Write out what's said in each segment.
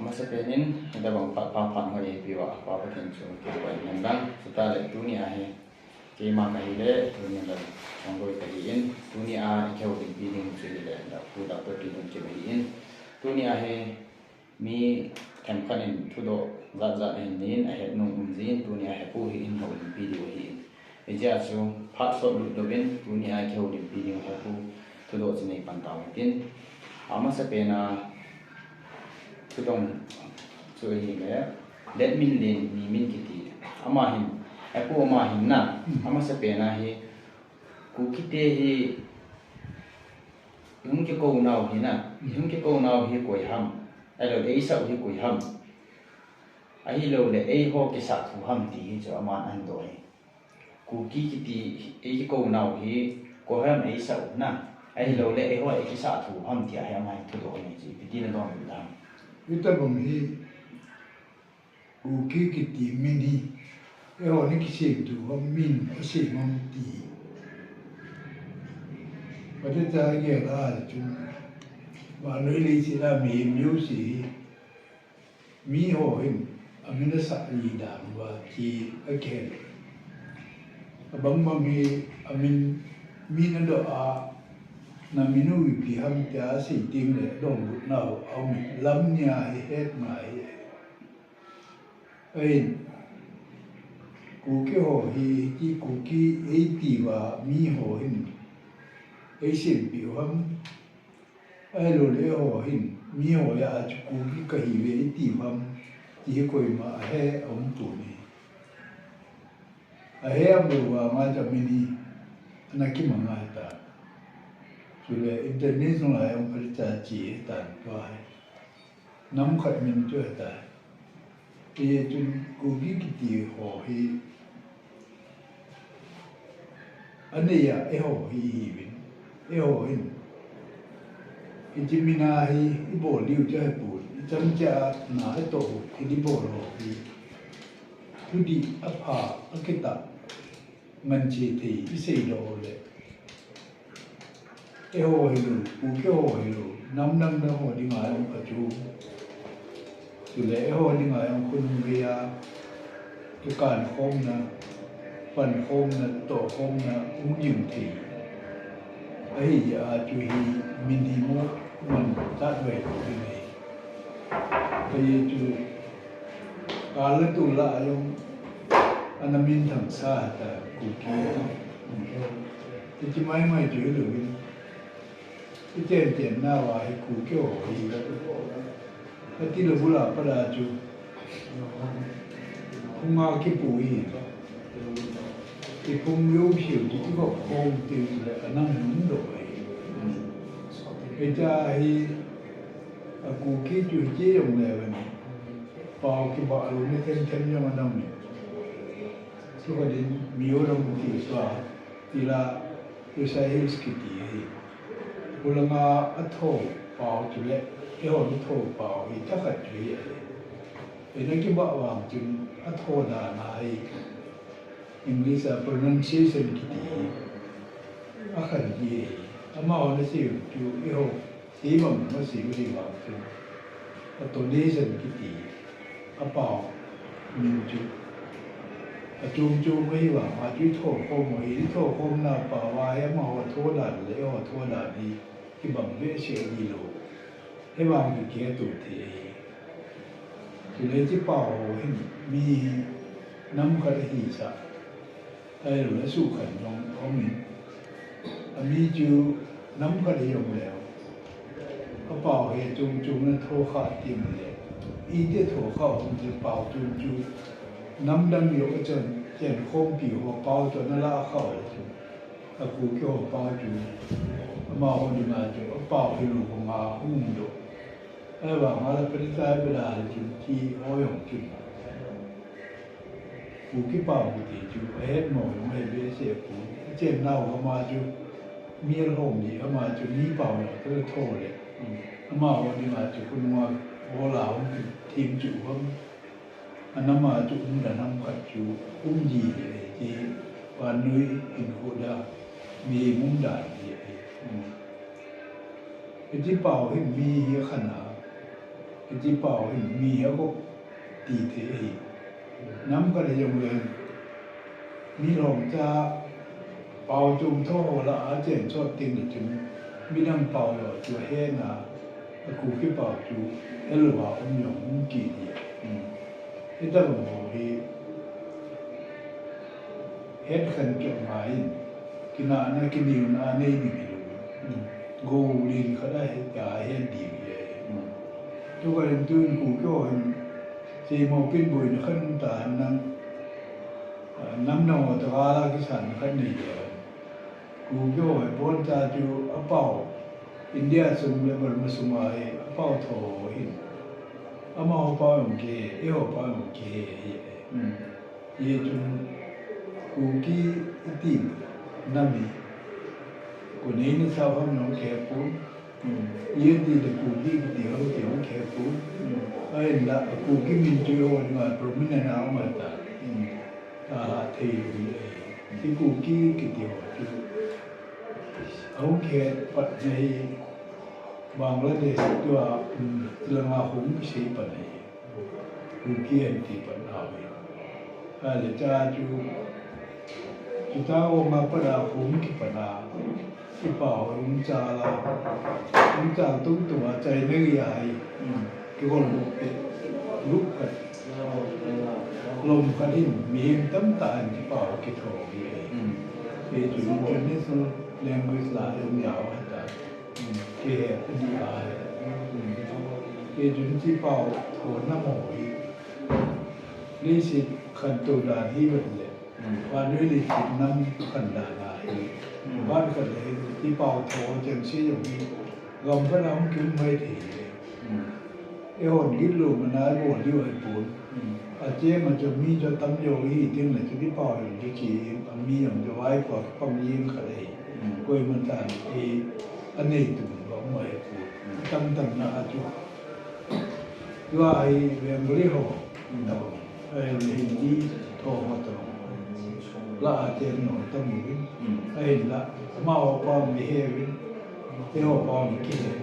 masa penin kita bang pat hohi piwa apa tencu kita nembang kita le dunia he kima kahile dunia le chongloi kahiin dunia Kihoulim biding sili le da Pu.Dr biding kebiin dunia he mi temkanin Thudoh zat nin hetna umzin dunia Hepu T Kihoulim biding hi eja su pat so lubin dunia Kihoulim biding Hepu Thudoh sini pantautin masa pena Thudoh cuy le let min len ni min kiti amahin Hepu amahin na ama sepena hi ku kite hi yung ke ko nau hi na yung ke ko nau hi koi ham alo ei sa hi koi ham ai lo le ei ho ke sa thu ham ti hi cho ama an do hi ku ki kiti ei ko nau hi ko ham ei sa na ai lo le ei ho ei ke sa thu ham ti ai ama Thudoh ni ji ti na do mi da Kita bumi uki kiti mini, ni kisei tu min asing mamti. Pada tahun ada tu, mana ini sila music, mi hohi, amina sakli dan wati akhir. Abang mami amin min doa. Na minu mipi ham tia si ting le Donbut nau au mi lam nya hetna ai ku ke hohi ki ku ki ei ti wa mi hohin ei sim pi ham ai lo le hohin mi ho ya chu ku ki ka hi ve ti ham ti koi ma he om tu ni a he am wa ma ta mini na ki ma nga ta chule international ai ông phải trả chỉ tận coi nắm khởi mình chưa ta thì chúng cố gắng cái hohi anh ấy à hohi mình hohi cái chim mina hi cái bộ liu cho Hepu chấm cha nãy tổ cái đi bộ hohi cứ đi áp hạ cái ta mình chỉ thì cái gì đóเลยhohi lu, uke hohi lu, nam na ho dinga ang kaju, chule ho dinga ang kunumia, ikan khom na, pan khom na, to khom na, yung thei, ai ya chui minimo man tat ve dinga, ai chu kala tu la yung anamin thang sa ta kuki, ti mai chui lu cái tiền nào à hay cú kiểu gì cái tí là bù la bắt đầu chú không ngao cái bùi thì không yêu hiểu thì cái góc không thì là năng nóng rồi cái cha hay cú cái chú chế dùng này vậy bao cái bọ luôn cái thêm cho mà nông này số cái đến miêu đông thì xóa thì là tôi sẽ hiểu cái gì ulama atho bao chule ke ho ni tho bao hi ta khat chue ene ki ba wang chun atho da na ai English pronunciation ki ti a khan ji ama ho na si chu e ho si ma ma si ri ba chu a donation ki ti a bao min chu a chung mai wa ma chu tho ko mo hi tho ko na ba wa ya ma ho tho da le ho tho da ni cái bằng vẽ sẽ đi lộ, cái bằng cái kia tụt thì lấy cái bảo hình mi nắm cái gì sao, đây là nó sụt khẩn trong có mình, mi chú nắm cái gì dùng lẹo, cái bảo hệ chung nó thô khát tìm lẹo, ý thế thô khát không chỉ bảo chung nắm đâm vô cái chân không bị họ bảo cho nó la khảo rồi, cái cú kêu họ bảo chung mà họ đi mà chỗ bảo thì lục mà hung độ, ai bảo mà là cái sai bây giờ thì chỉ họ dùng chung, cú cái bảo thì chú hết mồi mấy bé sẽ cú, trên nào mà chú miên hồng gì mà chú ní bảo là cái thô đấy, mà họ đi mà chú cũng mà họ lão team chủ không, anh mà chú cũng đã nắm cả chú gì đấy thì và nuôi hình hộ đãมีมุ้งด่านที่เป่าให้มีขนาด ที่เป่ามีเขาก็ตีเทน้ำก็เลยยังเลยมีหลงจะเป่าจุ่มท่อละอาเจนชอบติงจุ่มมีน้ำเป่าอยู่จุ่มแห้งอ่ะกูคิดเป่าจุ่มเอลว่าอมหยงกี่ดีที่ตั้งหัวที่เฮ็ดขันเก็บหมายกินอะไรกินดีนะนี่ดีกูลินเขาได้จ่ายเฮ็ดดีเลยทุกคนตื่นกูก็เห็นสีมองเป็นบุญขึ้นตานั่งน้ำนองตะวันละกิสันขึ้นดีเลยกูก็เห็นพ้นจากจูอัปเปาอินเดียส่งเลยบริมาส่งมาให้อัปเปาโถหินอามาอัปเปาอย่างเกย์เอวอัปเปาอย่างเกย์ยี่จนกูกี้ตีมน้ำมีกูนี่นี่ชาวห้องน้องแขกปุ๊บยี่ตีแต่กูกี้ตีเขาตีน้องแขกปุ๊บไอ้ละกูกี้มินจุยวันมาพรหมินานามาตาเทวีที่กูกี้กิติหัวจุเอาแขกปัจจัยบางประเทศตัวเรื่องอาหุงใช้ปัจจัยกูกี้อันที่ปัจจัยอาจารย์จูต้าออกมาประดาหุงกิปัญหาที่เป่าหุงจาลาหุงจาตุ้งตัวใจเนื้อใหญ่กี่คนลุกกันลมกันที่มีตั้มตาที่เป่ากิโถที่จุดจุดนี้สุดแรงวิสลาลมยาวแต่ที่เหตุที่ตายที่จุดที่เป่าโถน้ำหอยนี่สิขันตัวดาที่เป็นเลยวันนี้ลิขิตน้ำขันดานาบ้านกันเลยที่เป่าโถจังซี่อย่างนี้ลมก็น้ำกินไม่ถี่ไอ้คนกินลูกมันน่าโกรธที่ว่าปูนอาเจมันจะมีจะตั้มโยฮีทิ้งเลยที่เป่าอย่างที่ขี่มีอย่างจะไว้กอดความยิ้มกันเลยก็มันต่างอันนี้ตุ่มบอกไม่ปูตั้มน่าจุว่าไอ้เรื่องบริโภคไอ้เรื่องที่โทรมาตรงละอาเจนหน่อยตั้งมือไอ้ละมาเอาความมีเหตุเที่ยวความคิดเลย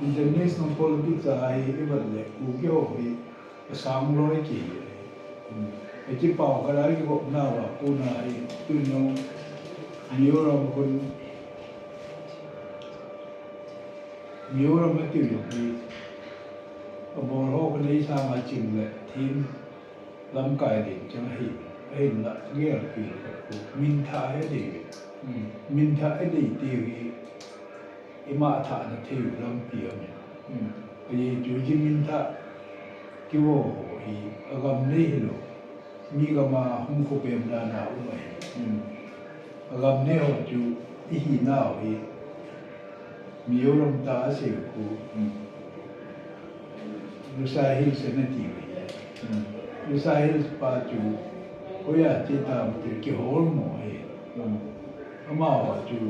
international politics ไอ้แบบเล็กกูเกี่ยวกับสามร้อยกี่ไอ้ที่เป่าก็ได้ก็บอกหน้าว่ากูน่าไอ้ตื่นน้องมีเราคนมีเราไม่ตื่นอย่างนี้บอกเราคนนี้สร้างมาจริงเลยทีมลำไก่เด็กจังให้ละเงี้ยคือมินทาให้ดีมินทาให้ดีตีอิมาฐานที่อยู่ลำเปียเนี่ยไอ้จูจิมินทาคิวโอ้ยอากำนี่หรอมีก็มาหุ่นคุเปียมดานาอุ้ยอากำนี่ว่าจูอีหินาอุ้ยมีอารมณ์ตาเสียกูลูกชายฮิลเซนตีวีลูกชายฮิลสปาจูโอ้ยที่ตามที่กิโฮลมอยอามาว่าจู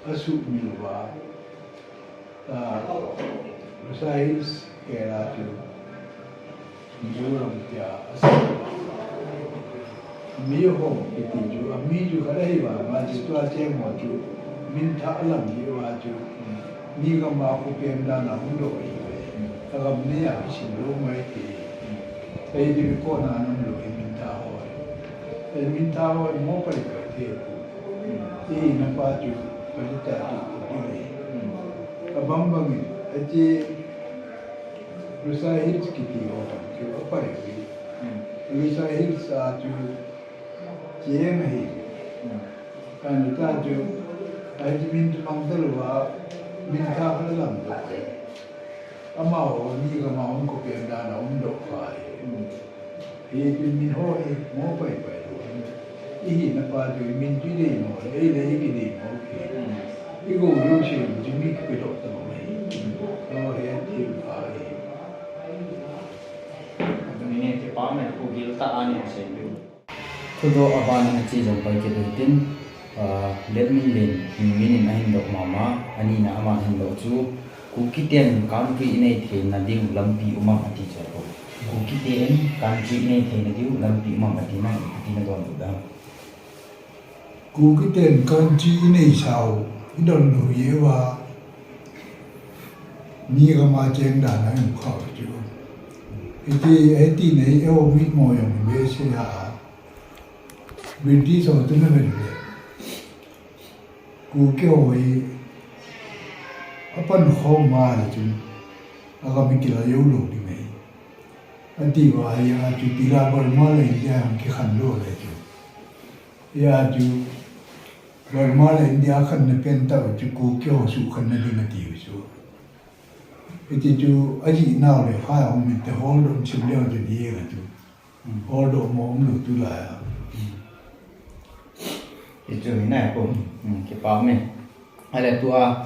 อาสุมิลวาลูกชายฮิลส์แกลาจูมีอารมณ์ที่อาสุมีโฮอิติจูอามีจูก็ได้ว่ามาจูตัวเจ้าหมอจูมินทาลังที่ว่าจูมีก็มาคุเปียมดานาหุ่นโดยถ้าเราไม่อยากชิมรู้ไหมที่ไอ้ที่มีคนนั้นมันรู้มินทาหอยแต่มินทาหอยมั่วไปกับเทพที่นับว่าจุดไปจัดจุดที่ไหนกับบางไอ้ที่รู้สึกฮิตกิติโอตันจุดไปรู้สึกฮิตสาจุดเจียงฮิตการรู้จักจุดไอ้ที่มินฟังตลอดมินทาเขาเล่นตัวอามาว่ามีก็มาอุ่นก็เปลี่ยนดานาอุ่นดอกไฟที่เป็นมินโฮอีมั่วไปด้วยอีนับว่าจุดมินจุดเดียวไอ้เรื่องกี่เดียวโอเคอีกูรู้สึกจุดมินไปดอกตัวไหนเราเห็นที่ฟ้าตรงนี้เนี่ยที่ป้าแม่กูกิลตาอันนี้เสร็จอยู่ทุกตัวอาบานฮัจีจงไปเก็บตินเล็ดมินเลนมินินอาหินดอกมาม่าอันนี้นะอามาหินดอกจูกูคิดเองการที่ในเทนนาดิวลำปีอุมาปฏิจจ์กูคิดเองการที่ในเทนนาดิวลำปีอุมาปฏิมาปฏิมาโดนดูดังกูคิดเองการที่ในชาวที่โดนดูเยว่า mi ga ma cheng da na mu khao chu eti nei eo mit mo yong be se ha binti so tu na be ku ke oi apan kho ma la chu aga mi ki la yo lo di mai ati wa ya chu ti la bor ma le ya ki khan lo le chu ya chu bor ma le india khan ne pen ta chu ku ke ho su khan ne di na ti chu iti chu aji na le kha ya mi te hol do chu le ju di ga chu hol do mo lu tu la ya itu inai pun kita me ada tua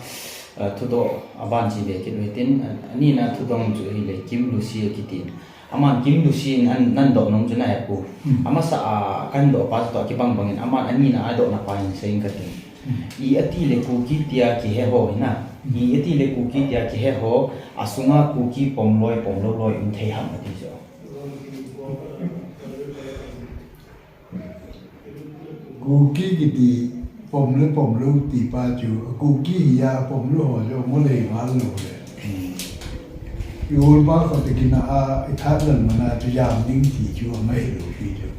Thudoh abanci le kita tin ni na Thudoh tu ile kim lusi kita aman kim lusi nan dok nong juna ya pu ama sa kan do pas to ki bang bangin aman ani na ado na pain sein katin I ati le ku ki tia ki he ho na I ati le ku ki tia ki he ho asunga ku ki pomloi thei ham ati jo Kuki gitu, pom lu tiba ju, kuki ya pom lu ho jo mulai malu le. Yul ba ko te kina a ithalan mana tu jam ding ti ju mai lu pi ju.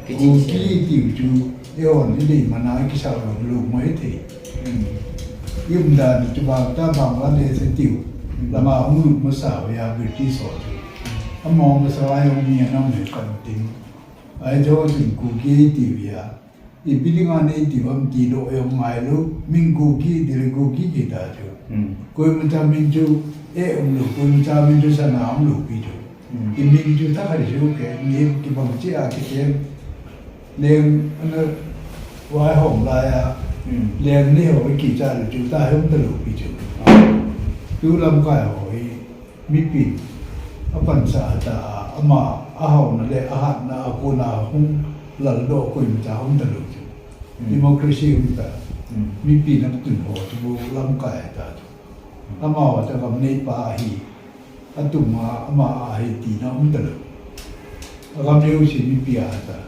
Kuki ti ju, yo ni di mana ki sa lu mai ti. Yum da tu ba ta ba wa le se ti. Lama mu ma sa ya bi ti so ju. Among ma sa yo mi na me kan ting. Ai cho tình cụ kia thì à, thì bây giờ này thì vẫn chỉ độ em mai lúc mình cụ kia thì là cụ kia gì ta chứ, coi mình cha mình chú, ông lúc coi mình cha mình chú sao nào ông lúc bây giờ, thì mình chú ta phải chú cái niệm cái bằng chỉ à cái chuyện, liền nó vài hôm lại à, liền này hỏi kỳ cha là chúng ta không được lúc bây giờ, chú làm cái hỏi mipi, aboncha ta ama ahau na le ahat na aku na hung laldo ko im cha hum talu democracy hum ta mipi na tun ho tu lam ka ta ama wa ta kam nei pa hi atuma ama hi ti na hum talu agam neu si mipi a ta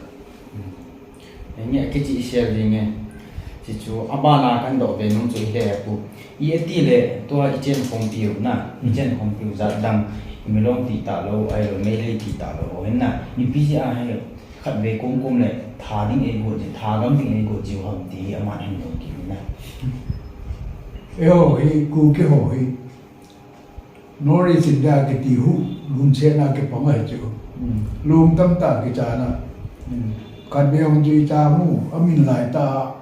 nghe cái chị share đi nghe chị chú abana kan do về nông chuối le pu I ti le tua I chen phong piu na I chen phong piu za dang melong ti ta lo ai lo mei ti ta lo hen na ni pi ja hai lo khat ve kom le tha ding e go ji tha gam ding e go ji ham ti ama han do ki na eo hi ku ke ho hi nori sin da ke ti hu lun che na ke pa mai chu lum tam ta ke cha na kan be ong ji cha mu amin lai ta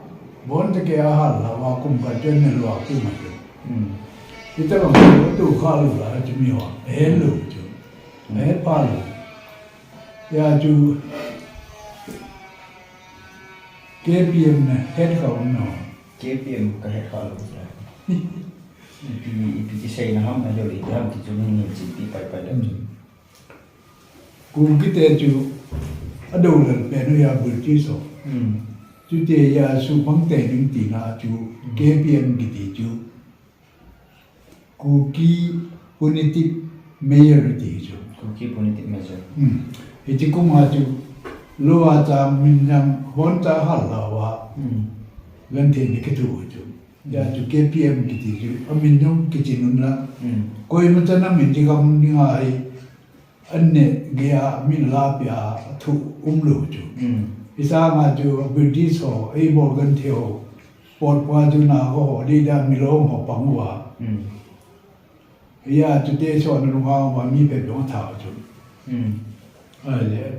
bon te ke a hal la wa kum ka chen ne lo ku ma chu kita orang tu kalau lah cumi orang, hello tu, palu, ya tu, KPM ni head kau no, KPM ka head kau lo sa, ipi kisei na ham na joli ham ki cumi ni citi pai dah. Kung kita tu, ada orang penu ya berjiso, tu dia ya supang tening tina tu KPM kita tu. Kuki politik majority jo. Kuki politik major. Itu kumaju lo aja minjam honta halawa. Lantai ni ketu jo. Ya jo KPM gitu jo. Aminjam kecilunna. Koi macam na minjam ni ai. Anne gaya min lapia tu umlu jo. Isa maju British ho, borgan theo. Port waju na ho, lidah milong ho pangwa. Ya tu dia so na lunghan wa mi pe dong thao chu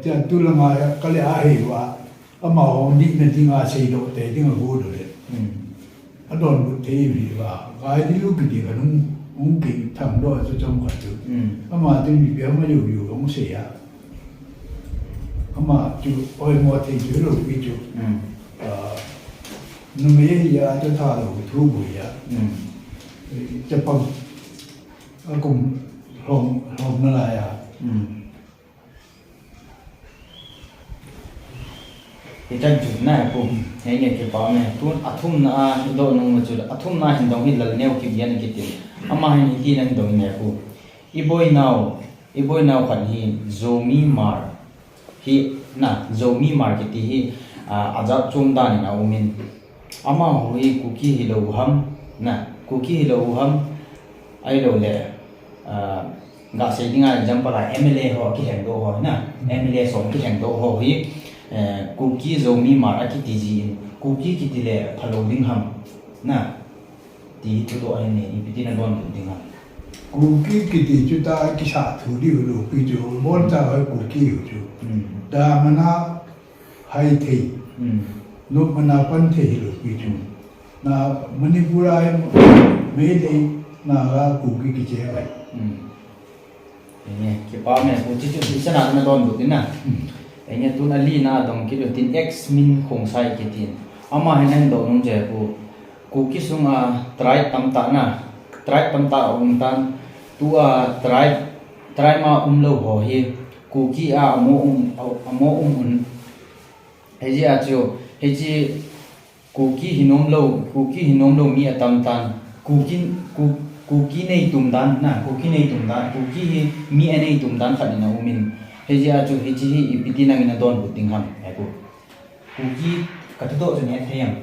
ja tu la ma ka le a he wa ama ho ni na dinga sei do te dinga go do le Donbut thei vi wa ga di lu ki di ka nung ki thang do so chong kwa chu ama tu mi pe ma yu yu dong se ya ama chu oi mo thei chu lo pi chu nu me ya ta tha lo thu bu ya cha pang cùng hồn nó lại à thì tranh chủ này cũng hay nghe cái bảo này tuôn athum na do nông mà chủ athum na hình đồng hình lần neo kịp yên cái tiền ama hình thì năng đồng này cũng iboi nào khoản hi zomi mar hi na zomi mar cái hi azab chung đan na umin ama hoi cookie hi lo ham na cookie hi lo ham ai đâu lệ gã xây dinga example là MLA họ cái hành động họ na MLA sống cái hành động họ hi cookie zomi mà cái gì cookie cái gì lệ follow dingham na thì Thudoh anh này bị tin là dingham cookie cái gì chúng ta cái sát thủ đi rồi bây giờ muốn ta phải cookie rồi ta mà na hay thei lúc mà na phân thei rồi bây giờ na Manipura mấy đây na ra cookie cái gì vậy ini kita meh uji tu bisa nak na Donbut ni na ini tu na li na dong kita tin x min khangthah kitin ama hinan do nung je ku kisunga try tamta na try tamta tan tu try ma lo hohi ki a amo un heji a chu heji ki hinom lo mi atam tan ki nei tum dan na ki nei tum dan ki mi nei tum dan khan na umin heji a chu heji hi ipiti na ina Donbut dingham hepu ki ka Thudoh je ne theyam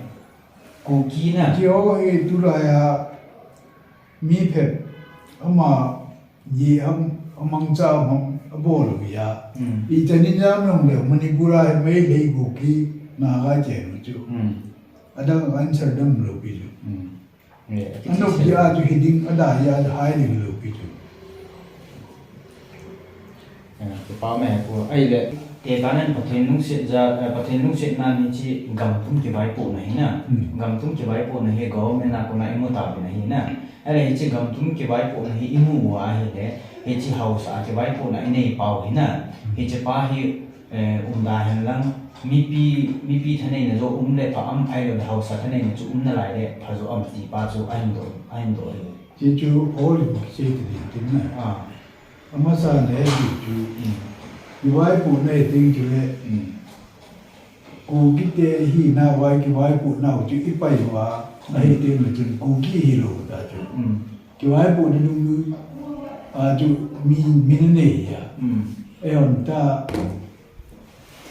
ki na chiếu ấy tu là mi phật ama gì ông cha ông bố rồi ya ý cho nên ra mình là Manipura mấy lấy cookie na cái chuyện rồi chứ ada anh sẽ đâm rồi bây giờ anh nói gì à chú hình ada ya hai đi rồi bây giờ cái bao mẹ của ai lệ cái cái này bắt đầu nung sẽ na mình chỉ gam tung cái vai bộ này na gam tung cái vai bộ này cái gấu mình là con này mua tàu này na ai là chỉ gam tung cái vai bộ này imu wa hay đấy hay chỉ hậu sa cái vai bộ này này bao na hay chỉ ba hay đa hàng lăng mipi thế này là do lệ pa am ai rồi hậu sa thế này chú na lại đấy phải do am tí ba chú anh rồi chỉ chú hohi kisei thì na ama sa này chú cái vai phụ này tiếng chú lệ cookie te hi na vai cái vai phụ nào chú ít bay hóa hay tiếng là chú cookie hi rồi ta chú cái vai phụ này đúng chú mi này ya em ta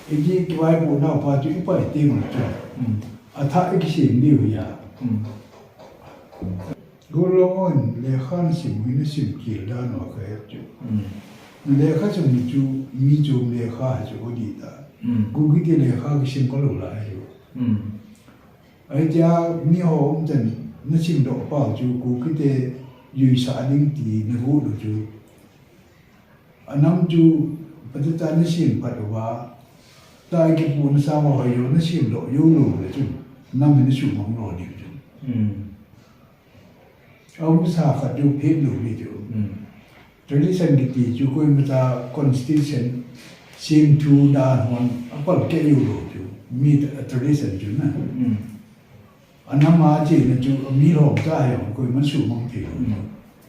cái vai phụ nào phải chú ít bay tiếng là chú thei cái gì nhiều ya lunghan lunghan sim mình sim kia đó nó cái chú lunghan sim chú mi chú lunghan chú đi ta cookie cái lunghan cái sim có lâu lại chú ấy cha mi hôm chân nó sim độ bao chú cookie cái duy sản linh thì nó hút được chú anh năm chú bắt đầu ta nó sim bắt đầu vào tại cái buồn sao mà hồi nó sim độ yếu rồi chú năm mình nó chịu mong rồi đi chú ông xã khát chú phết đủ đi chú tradition thì chú coi mà ta constitution sim thu đàn hoàn apal cái yếu rồi chú mi tradition chú na anh năm mà chỉ là chú mi hồng ta hiểu coi mà chịu mong thì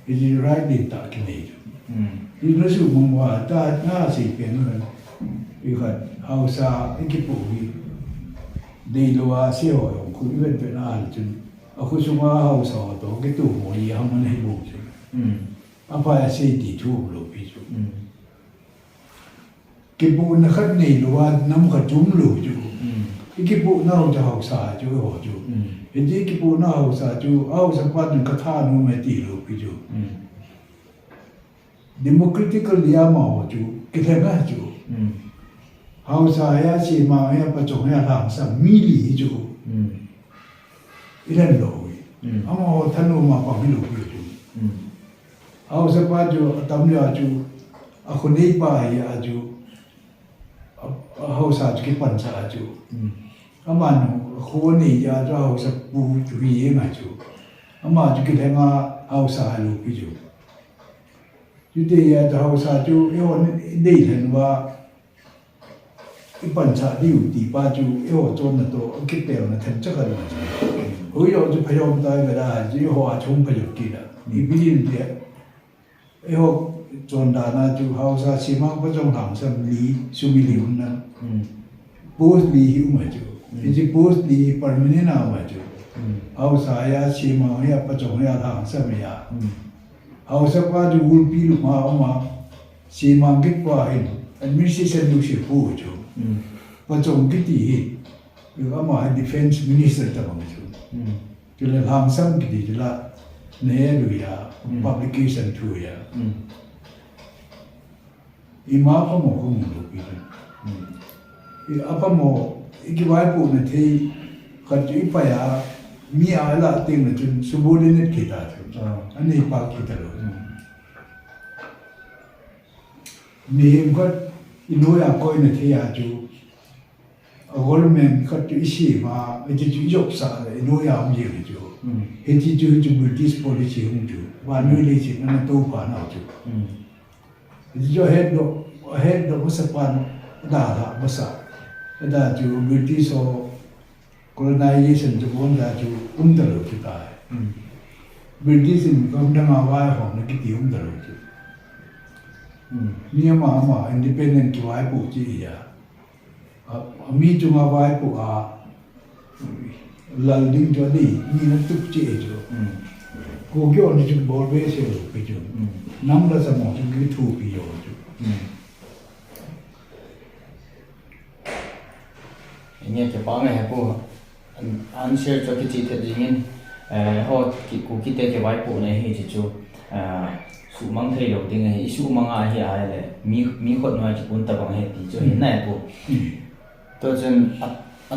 cái gì right đi ta cái này chú đi nó chịu mong qua ta na sĩ biến rồi vì vậy hậu sa cái bộ gì đi đâu siêu hỏi cũng biết về na chú aku cuma hau saw to cái tu mo yi ham man hebu chu apa ya sei ti thu lo pi chu cái bộ nó khát này lo năm khát chúng lo chu cái bộ nào cho hậu sa chu ho chu cái bộ nào hậu sa chu hậu sa quan cái khah nó mới ti lo pi chu democratically ya ma chu cái thế nào chu hậu sa ya chi ma ya pa chong ya thang sa mi li chu ilan loi amo thanu ma pa mi lo chu au sa pa chu tam ya chu a khuni pa ya chu hau sa chu ki pan sa chu ama no khoni ya cha hau sa pu chu yi ma chu ama chu ki le ma hau sa lo pi chu chu de ya hau sa chu e on dei than wa ipan sa diu ti pa chu e ho chon na to ki te na than cha ka ma hối lộ cho phải ông ta người ta chỉ họ chung phải được kỳ đó đi bên kia ấy họ chọn đàn na chú hậu sa xí măng có trong hàng xem lý số bị liu na post lý hiểu mà chú cái post lý permanent nào mà chú hậu sa ya xí măng ya có trong ya hàng xem ya hậu sa qua chú ul pi lúc mà xí măng kết quả hình administration lúc xí phụ chú có trong cái gì rồi mà defense minister ta bằng chú cho nên hàng xăm cái gì là nè rồi ya publication thu ya ima apa mo không được apa mo cái vai phụ này thì kad ipa ya mi ala ting na chun subordinate kita anh ấy pa kita lo mi em kad inoi a koi na thi ya chu government kad isi ma cái chu job sa inoi a mi ni chu cái chu British policy hung chu wa noi le chi na to pa na chu jo head do masapan da masa da chu British o colonization chu bon da chu da lo chu ta British in kam da ma wa ho na ki ti da lo chu ni ma independent ki wa pu chi ya mi chu ma wa pu a lal ding jo ni ni na tu chi chu ko kyo ni chu bol be se lo pi chu nam la sa mo chu ki thu pi yo chu nghe cái bao ngày Hepu anh share cho cái chi tiết gì nên họ cái cái vai phụ này thì chú số mang thei đầu tiên này số mang ai thì ai là mi khuất nói chỉ muốn tập bằng hết thì cho hiện nay phụ tôi chân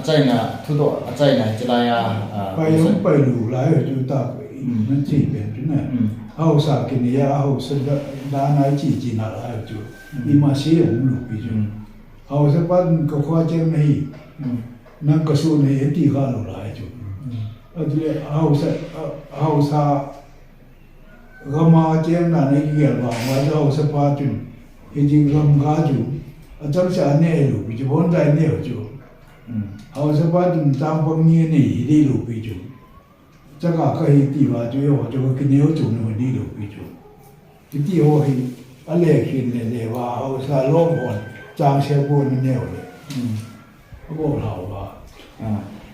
trai là Thudoh trai là chỉ là phải đủ lại ở chúng ta nó chỉ bên chỗ này hậu sa cái này hậu sa đã nói chỉ là lại ở chỗ đi mà xí cũng đủ ví dụ hậu sa bắt có khoa chân này năng cái số này thì khá là lại chỗ ở đây hậu sa gama chân là này kia vào mà hậu sa bắt chỗ cái gì gam gà chỗ ở trong xã này đủ ví dụ bốn đại này ở chỗ hậu sa bắt chỗ tam phong như này đi đủ ví dụ chắc là cái gì mà chủ yếu cho cái nếu chủ nó đi được ví dụ cái gì hohi ở lề khi lề vào hậu sa lốp bồn trang xe bồn nó neo đấy bộ hậu và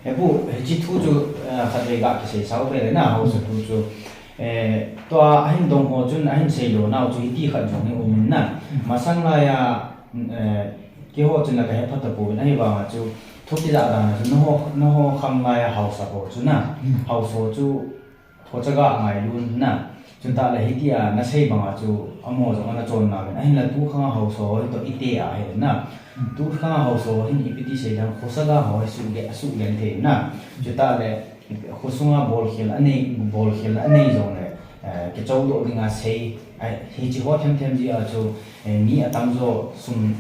Hepu chỉ thu chú khát về gặp kisei sáu về đấy nào hậu sẽ thu chú toa anh đồng hồ chun anh xây đồ nào chú đi khát trong cái ôm nè mà sang lại cái hồ chun là cái Hepu tập bộ này vào chú thuốc tí dạ là nó khăm lại hậu sa bộ chú nè hậu số chú hồ chắc gà ngày luôn nè chúng ta là hiện tại nó xây bằng chú amo giống nó tròn nào anh là tu khang hậu số to ít tệ à hết nè tu khang hậu số hiện mipi xây đang hồ sa gà hỏi su lên thế nè chúng ta là hồ sung à bol khel anh ấy giống này cái châu độ dinga xây hi chỉ hoa thêm gì ở chỗ mi ở tam zo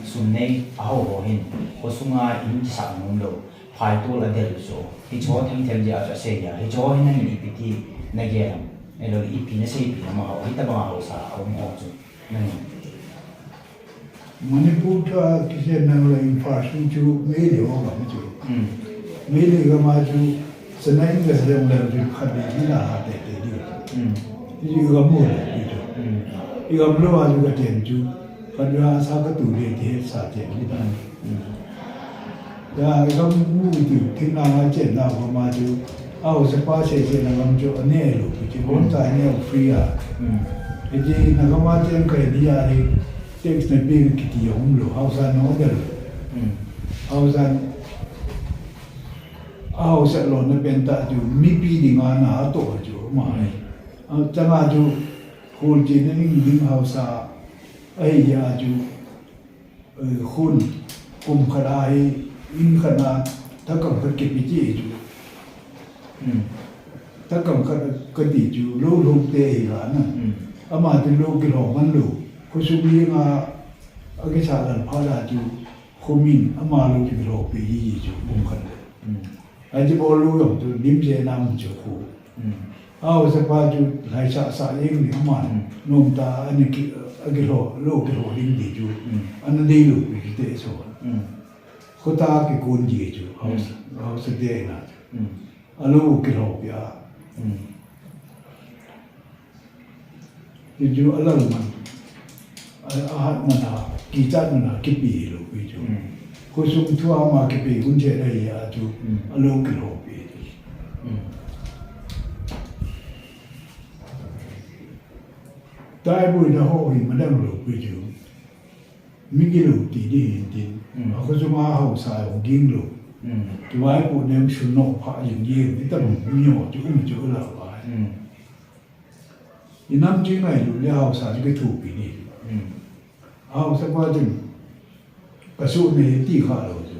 sum này hậu hin hồ sung à in chỉ sáng nông đâu phải tu là để rồi hi chỉ hoa thêm gì ở chỗ xây ya hi chỉ hoa hin mipi ti này kia này rồi mipi này xây pi mà hậu hi ta bằng hậu sa hậu hậu chứ này Manipur ka kisei năng là infrastructure chu mấy điều mà chu mấy điều mà chu senai cái gì mà chu khát đi là hạt để đi thì yêu gam mua đi chu yêu gam lo chu cái tiền chu khát ra sao cái tủ để thế sao tiền đi ta ya gam mua thì thiên nào tiền nào mà chu sẽ pa xây là gam chu anh ấy luôn chứ bốn trái này free à cái gì là gam tiền cái đi à thì text này bên cái gì cũng được, hậu sa nó được, hậu sa lon nó bên ta chú mipi dinga na tổ chú mà, chẳng hạn chú khôn chỉ nên những hậu sa ấy giờ chú khôn cùng khai in khai na tất cả các cái gì chú, tất cả các gì chú lâu lâu tê là nè, mà từ lâu cái họ vẫn lâu có số lượng cái sản phẩm phá ra chú không min mà lúc thì rồi bị gì chú không cần anh chỉ bảo lưu用就nim些那么就好是把就来啥英里嘛弄到那个路林里就那里路比较少เขาตาcái con gì chú họ sẽ để na路cái路bia chú ở lần mà mana kita mana kipi lo pi chu ko sum thua ma kipi un che dai ya chu alo ki lo pi tai bu da ho hi ma da lo pi chu mi ki lo ti di ko sum ma ho sa ho ging lo ki wai po nem shu no pha yin ye ni ta mi yo chu la ba Nam chính này luôn là hậu sản cái thủ bị này, hậu sản qua chừng cái số này tỷ khá rồi chứ,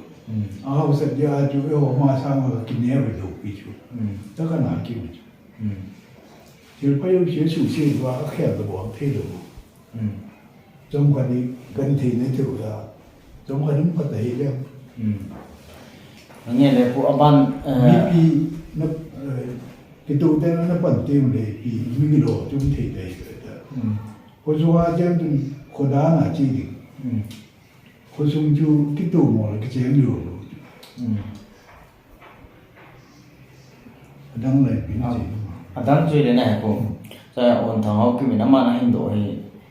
hậu sản giờ chú cái họ mà sang mà kinh nghiệm về thủ bị chú, tất cả nào kêu chú, chứ phải dùng chế số chế qua khéo được bọn thế được, trong cái này gần thì này thử ra, trong cái đúng cái đấy đấy, nghe là phụ ban mipi nó cái tụ tên nó bẩn tiêu để bị mình cái đồ chúng thể đấy rồi, có số hai trăm từng có đá là chi đi, có số chú cái tụ mà cái chén lửa rồi, đang lại bị gì, đang chơi đấy này phụ, giờ ôn thằng học cái mình nắm ăn hành đồ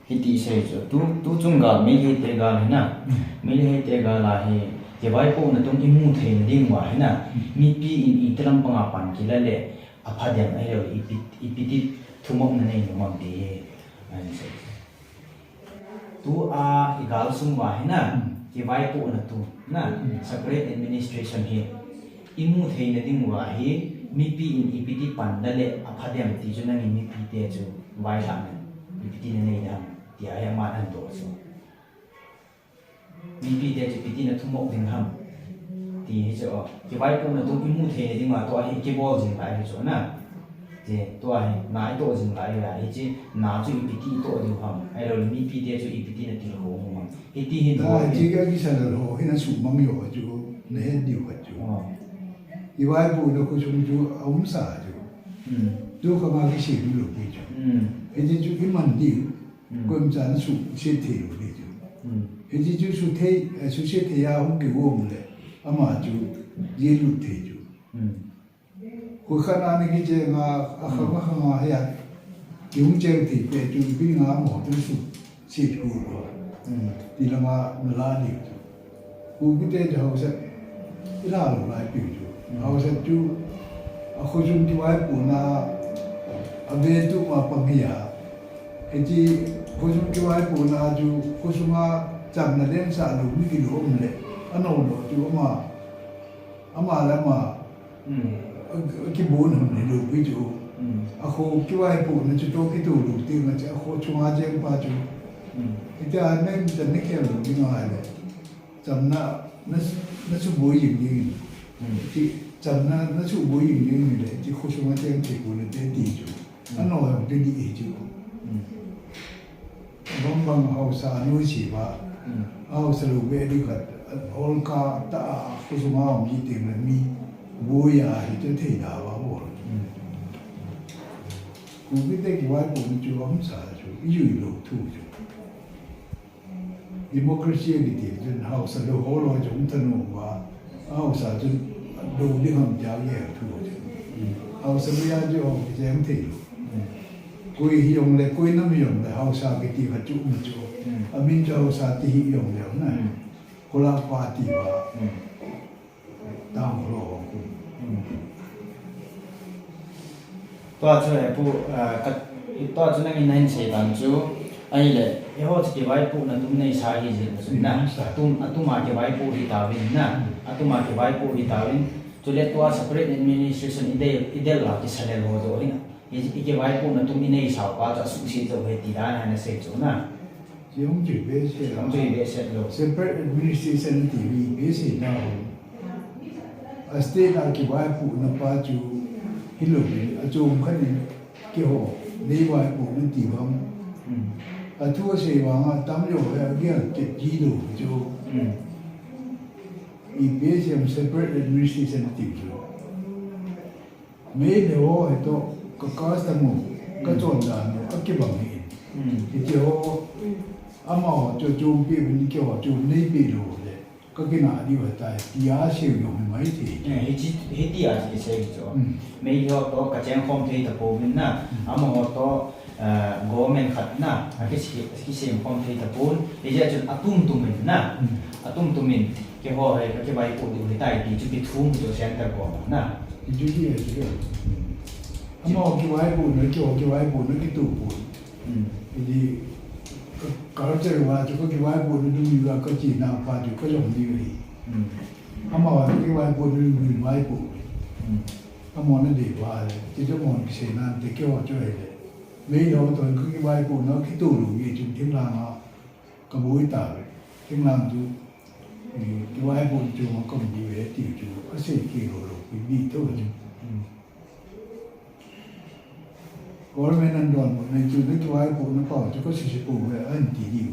thì tí sẽ cho tu chung gạo mấy cái tê gạo này nè, mấy cái tê gạo là cái vai phụ nó tung imu thei dinga hay nè, mipi in iteram pangapan kila le aphadem ai rồi ipiti thumok na nei nomam di anh sẽ tu a igal sung wa hay nè, cái vai phụ nó tu nè separate administration he imu thei na dinga he mipi in ipiti pan da le aphadem ti chu na ni mipi te chu vai la na ipiti na nei da ti ai ma an do so mipi te chu piti na thumok ding ham thì chỗ cái vai phụ là tôi imu thei nhưng mà tôi hay kibol dừng lại chỗ na thì tôi hay nãy tôi dừng lại là chứ nãy chú ipiti tôi điều ham hay rồi mipi te chú ipiti là điều hồ mà ipiti hiện tại chỉ cái kisei là hồ hiện là sụp mắm nhiều chú nên điều hết chú, cái vai phụ nó có chung chú ống xả chú, chú không ai kisei được được chú, cái chú cái mặn điều, quên chán sụp xếp thề rồi chú, cái chú sụp thề sụp xếp thề à không kiểu ômเลยama chú dễ lụt thế chú, cuối khả năng này cái chơi ngà khang hay à, cái ông chơi thì về chú bị ngà mỏ chú sụp xếp cua rồi, thì là ngà lá đi chú, cua cái chơi cho họ sẽ cái nào cũng lại biểu chú, họ sẽ chú, họ dùng cái vai của na, về chú mà bằng hiểu, cái gì họ dùng cái vai của na chú, họ dùng ngà chạm là đen sạ đủ mấy cái đồ này anh nói đó chú ama là mà cái bốn hôm nay đủ cái chú, ako cái vai phụ nó chú tôi cái tủ đủ tiền là chú ako chung hai trăm ba chú, cái anh em chân nó kêu đủ cái ngoài này, chấm nó chú bồi dưỡng như thì chấm nó chú bồi dưỡng như này chỉ ako chung hai trăm thì của nó tên tỷ chú, anh nói là tên tỷ chú, bằng hậu sa nuôi chỉ ba, hậu sa lục về đi cả olka ta kusuma mi tìm là mi bôi à thì cho thầy đào vào bộ, cũng biết cái vai bộ chú ấm xả chú, cái gì lục thu chú, democracy cái gì trên hậu sa lục hồ loi chúng thân hồn và hậu sa chú đồ đi hầm giáo dễ thu chú, hậu sa bây giờ chú ông cái em thầy quỳ dùng lại quỳ năm dùng lại hậu sa cái gì phải chú một chú, mình cho hậu sa thì dùng được này. Cô la qua thì bà đau lòng tôi cho Hepu tôi cho nên nên xây dựng chú ai là cái họ chỉ cái vai phụ là tụi này sai gì rồi na tụi mà cái vai phụ đi tàu in na tụi mà cái vai phụ đi tàu in cho nên tôi separate administration ide là cái salary rồi na cái vai phụ là tụi inei sao qua cho sung sinh rồi thì đã là xây chỗ na chỉ không chỉ biết sẽ không chỉ biết sẽ rồi separate administration thì biết sẽ nào state là cái vai phụ nó bao nhiêu cái lúc này chung cái này cái họ lấy vai phụ nó tỷ vong thua sẽ vào tắm rồi cái gì đồ cho biết sẽ separate administration thì rồi mấy điều ấy to có cái một cái chuẩn là cái bằng này thì họ ama cho chung biết mình kêu họ chung lấy biết rồi đấy, có cái nào đi vào tại giá siêu dùng mấy thì hết đi à thì sẽ cho mấy họ to cái trang phong thei tập bộ mình na, ama họ to government khát na, cái xem phong thei tập bộ, bây giờ cho atum mình cái họ cái bài bộ đi tại thì chỉ biết thung cho center của na, chú gì chứ ama cái bài bộ nó kêu cái bài bộ nó cái tủ bộ, thì kalau cakap wajib kau kiwai pun dulu juga kau cina apa juga kau jangan diri. Ama wajib kiwai pun dulu kiwai pun. Ama mana dewa, jadi mana kisei nanti kau cuci le. mấy đó tôi cứ cái vai của nó cái tủ đủ gì chúng tiếng làm họ có bối tả tiếng làm chú cái vai của chú nó còn gì về tiểu chú có sẽ kỳ hồ lộ cái bị thôi chú có mấy năm đoàn một ngày chú cái vai của nó bảo chú có sự sự của về anh tỷ nhiều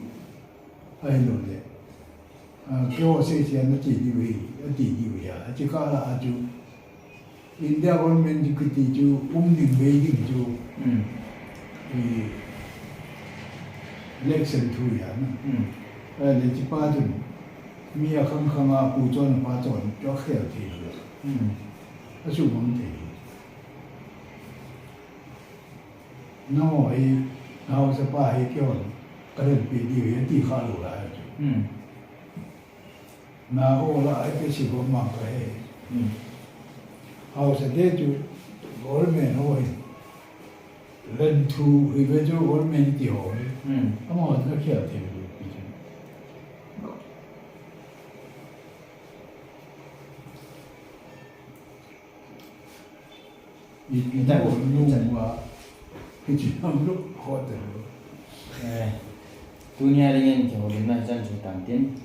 ai rồi đấy cái họ sẽ nó tỷ nhiều gì à chứ có là chú India government cái tỷ chú định về định chú election thôi à nó để chỉ ba tuầnมีkhangthahปูจนปาจนก็เขียวทีเลยก็สูงมันทีน้อยเอาสปาให้เกี่ยวกระเด็นปีเดียวที่ข้าหลุดแล้วน้าโอ้ละไอ้ที่สิบวันมาไปเอาเสด็จจุกอลเมนโอ้ยเล่นทูอีเวนต์กอลเมนที่หอยก็มองก็เขียวทีเลย이때 누가 그치 아무로 호텔로 두니아 링엔 키홀림 나 짠 주탄틴